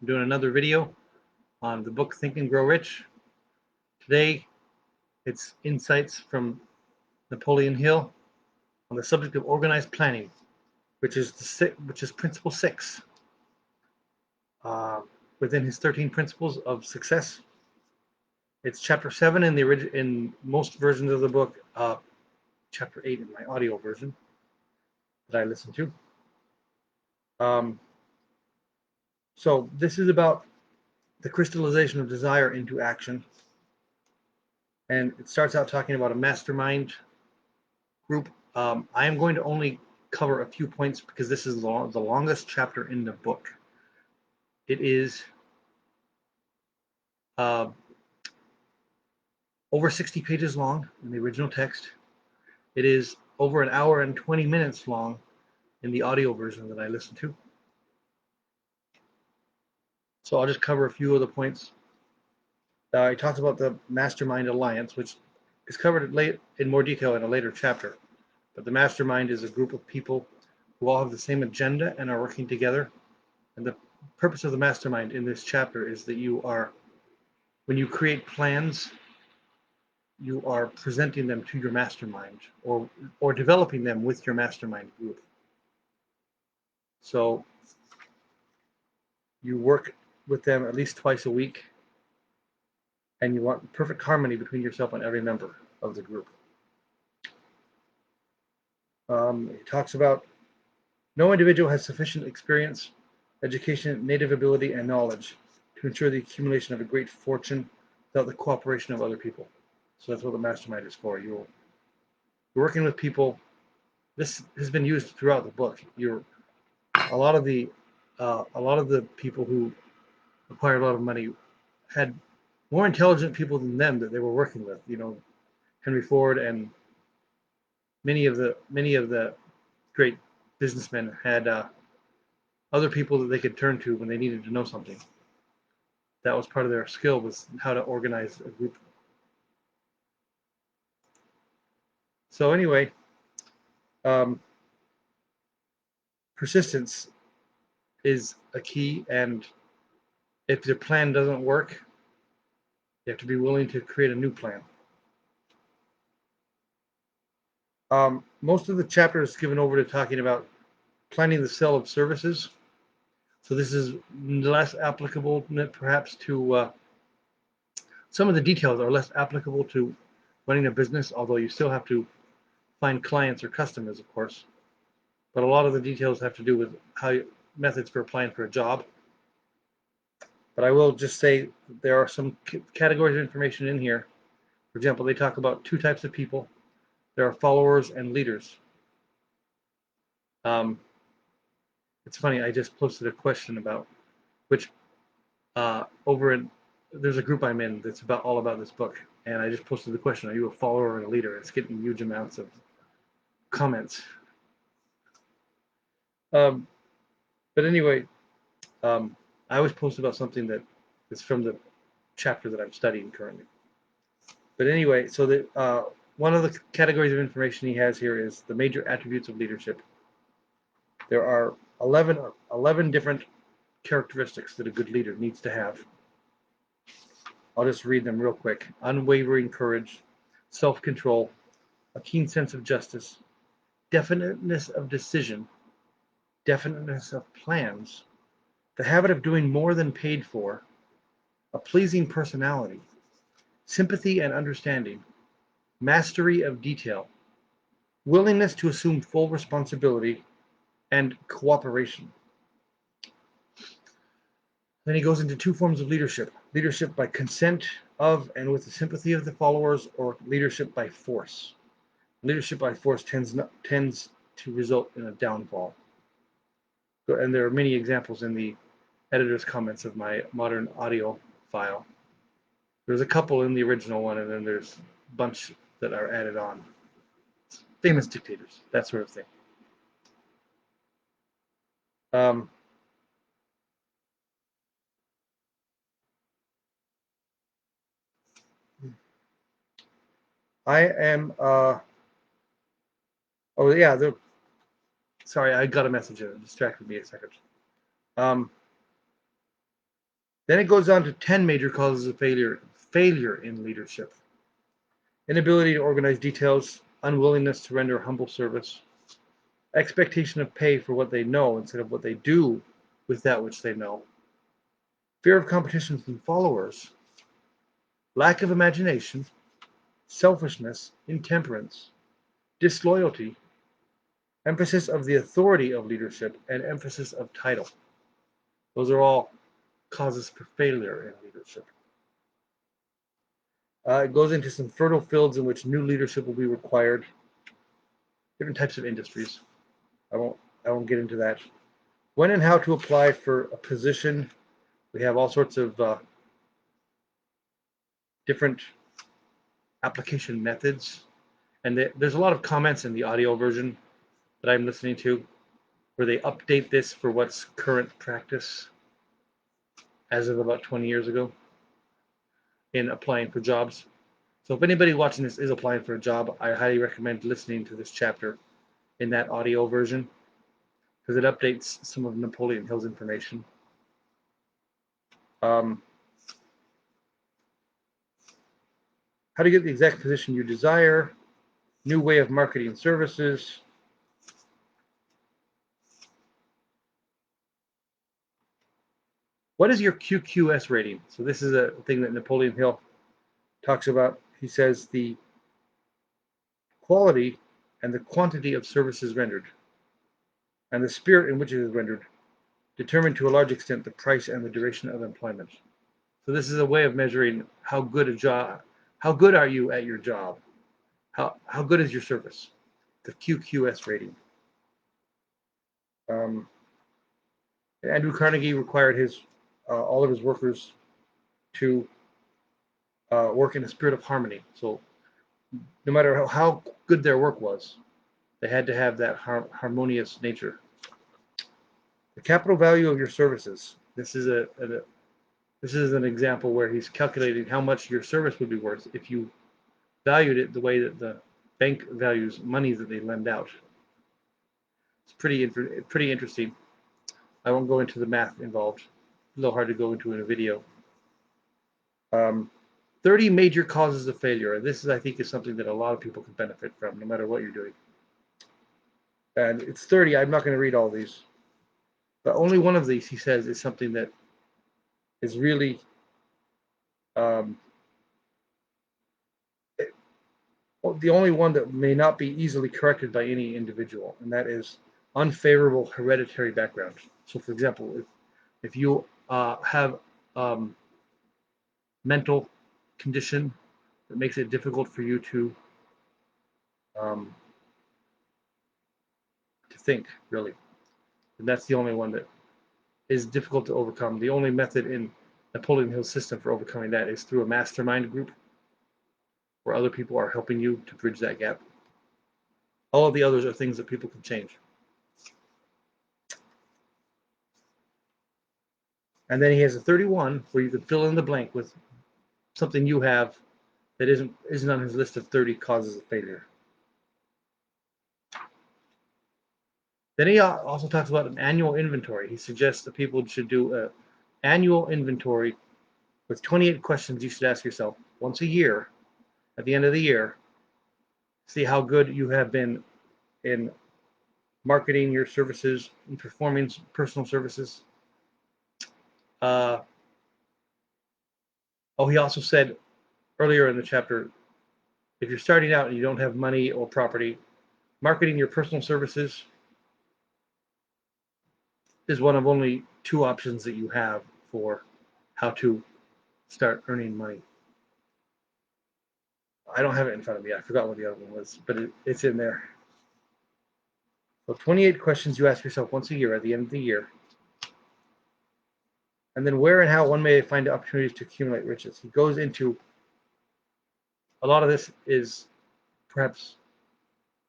I'm doing another video on the book Think and Grow Rich. Today, it's insights from Napoleon Hill on the subject of organized planning, which is principle 6 uh, within his 13 principles of success. It's chapter 7 in most versions of the book, chapter 8 in my audio version that I listen to. So this is about the crystallization of desire into action. And it starts out talking about a mastermind group. I am going to only cover a few points because this is the longest chapter in the book. It is over 60 pages long in the original text. It is over an hour and 20 minutes long in the audio version that I listen to. So I'll just cover a few of the points. He talks about the Mastermind Alliance, which is covered in more detail in a later chapter. But the Mastermind is a group of people who all have the same agenda and are working together. And the purpose of the Mastermind in this chapter is that when you create plans, you are presenting them to your mastermind or developing them with your mastermind group. So you work with them at least twice a week, and you want perfect harmony between yourself and every member of the group. He talks about no individual has sufficient experience, education, native ability, and knowledge to ensure the accumulation of a great fortune without the cooperation of other people. So that's what the mastermind is for. You're working with people. This has been used throughout the book. A lot of the people who acquired a lot of money had more intelligent people than them that they were working with. You know, Henry Ford and many of the great businessmen had other people that they could turn to when they needed to know something. That was part of their skill, was how to organize a group. So anyway, persistence is a key, and if your plan doesn't work, you have to be willing to create a new plan. Most of the chapter is given over to talking about planning the sale of services. So this is less applicable perhaps to some of the details are less applicable to running a business, although you still have to find clients or customers, of course. But a lot of the details have to do with methods for applying for a job. But I will just say there are some categories of information in here. For example, they talk about two types of people. There are followers and leaders. It's funny, I just posted a question about which there's a group I'm in that's all about this book, and I just posted the question: are you a follower or a leader? It's getting huge amounts of comments. But anyway, I always post about something that is from the chapter that I'm studying currently. But anyway, so one of the categories of information he has here is the major attributes of leadership. There are 11 different characteristics that a good leader needs to have. I'll just read them real quick. Unwavering courage, self-control, a keen sense of justice, definiteness of decision, definiteness of plans, the habit of doing more than paid for, a pleasing personality, sympathy and understanding, mastery of detail, willingness to assume full responsibility, and cooperation. Then he goes into two forms of leadership: leadership by consent of and with the sympathy of the followers, or leadership by force. Leadership by force tends to result in a downfall. And there are many examples in the editor's comments of my modern audio file. There's a couple in the original one, and then there's a bunch that are added on. Famous dictators, that sort of thing. I am, oh yeah, sorry, I got a message that distracted me a second. Then it goes on to 10 major causes of failure in leadership. Inability to organize details, unwillingness to render humble service, expectation of pay for what they know instead of what they do with that which they know, fear of competition from followers, lack of imagination, selfishness, intemperance, disloyalty, emphasis of the authority of leadership, and emphasis of title. Those are all causes for failure in leadership. It goes into some fertile fields in which new leadership will be required, different types of industries. I won't get into that. When and how to apply for a position. We have all sorts of different application methods, and there's a lot of comments in the audio version that I'm listening to where they update this for what's current practice as of about 20 years ago in applying for jobs. So if anybody watching this is applying for a job, I highly recommend listening to this chapter in that audio version because it updates some of Napoleon Hill's information. How to get the exact position you desire, new way of marketing services. What is your QQS rating? So this is a thing that Napoleon Hill talks about. He says the quality and the quantity of services rendered and the spirit in which it is rendered determine to a large extent the price and the duration of employment. So this is a way of measuring how good are you at your job? How good is your service? The QQS rating. Andrew Carnegie required all of his workers to work in a spirit of harmony. So no matter how good their work was, they had to have that harmonious nature. The capital value of your services. This is an example where he's calculating how much your service would be worth if you valued it the way that the bank values money that they lend out. It's pretty interesting. I won't go into the math involved. A little hard to go into in a video. 30 major causes of failure. And this, I think, is something that a lot of people can benefit from, no matter what you're doing. And it's 30. I'm not going to read all these. But only one of these, he says, is something that is really the only one that may not be easily corrected by any individual, and that is unfavorable hereditary background. So, for example, if you have mental condition that makes it difficult for you to think, really, and that's the only one that is difficult to overcome. The only method in Napoleon Hill's system for overcoming that is through a mastermind group where other people are helping you to bridge that gap. All of the others are things that people can change. And then he has a 31 where you can fill in the blank with something you have that isn't on his list of 30 causes of failure. Then he also talks about an annual inventory. He suggests that people should do an annual inventory with 28 questions you should ask yourself once a year at the end of the year. See how good you have been in marketing your services and performing personal services. He also said earlier in the chapter, if you're starting out and you don't have money or property, marketing your personal services is one of only 2 options that you have for how to start earning money. I don't have it in front of me. I forgot what the other one was, but it's in there. So 28 questions you ask yourself once a year at the end of the year. And then where and how one may find opportunities to accumulate riches. He goes into a lot of this is perhaps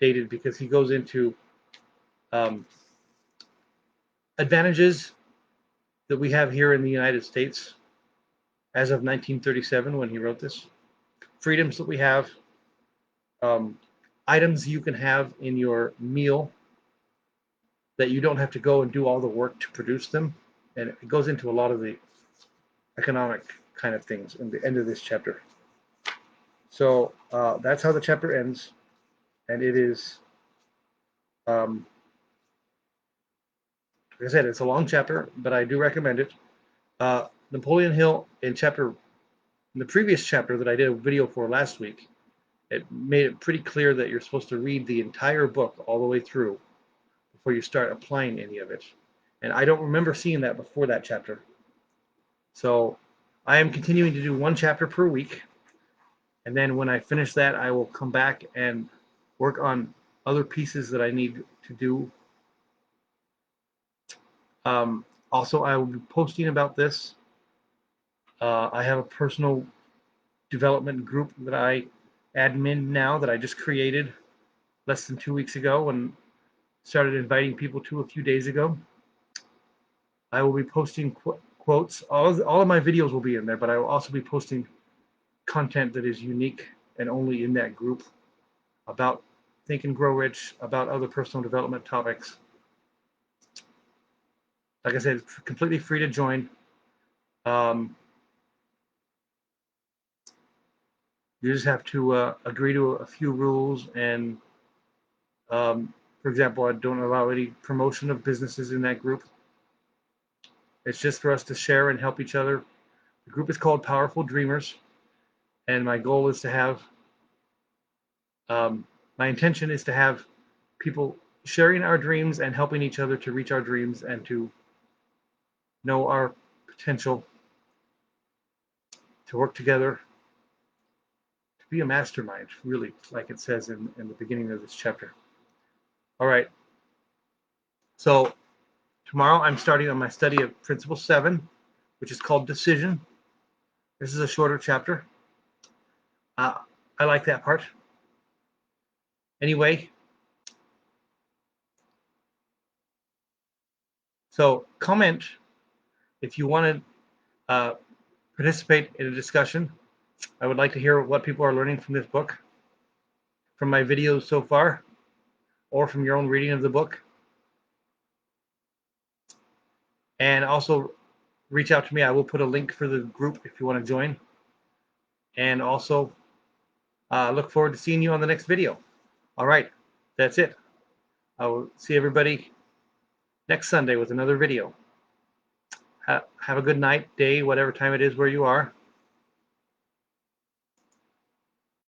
dated because he goes into advantages that we have here in the United States as of 1937 when he wrote this, freedoms that we have, items you can have in your meal that you don't have to go and do all the work to produce them. And it goes into a lot of the economic kind of things in the end of this chapter. So that's how the chapter ends, and it is, like I said, it's a long chapter, but I do recommend it. Napoleon Hill in the previous chapter that I did a video for last week, it made it pretty clear that you're supposed to read the entire book all the way through before you start applying any of it. And I don't remember seeing that before that chapter. So I am continuing to do one chapter per week. And then when I finish that, I will come back and work on other pieces that I need to do. Also, I will be posting about this. I have a personal development group that I admin now that I just created less than 2 weeks ago and started inviting people to a few days ago. I will be posting quotes. All of my videos will be in there, but I will also be posting content that is unique and only in that group about Think and Grow Rich, about other personal development topics. Like I said, it's completely free to join. You just have to agree to a few rules, and for example, I don't allow any promotion of businesses in that group. It's just for us to share and help each other. The group is called Powerful Dreamers, and my goal is to have, my intention is to have people sharing our dreams and helping each other to reach our dreams and to know our potential, to work together, to be a mastermind, really, like it says in the beginning of this chapter. All right. So tomorrow I'm starting on my study of Principle 7, which is called Decision. This is a shorter chapter. I like that part. Anyway, so comment if you want to participate in a discussion. I would like to hear what people are learning from this book, from my videos so far, or from your own reading of the book. And also reach out to me. I will put a link for the group if you want to join. And also look forward to seeing you on the next video. All right, that's it. I will see everybody next Sunday with another video. Have a good night, day, whatever time it is where you are.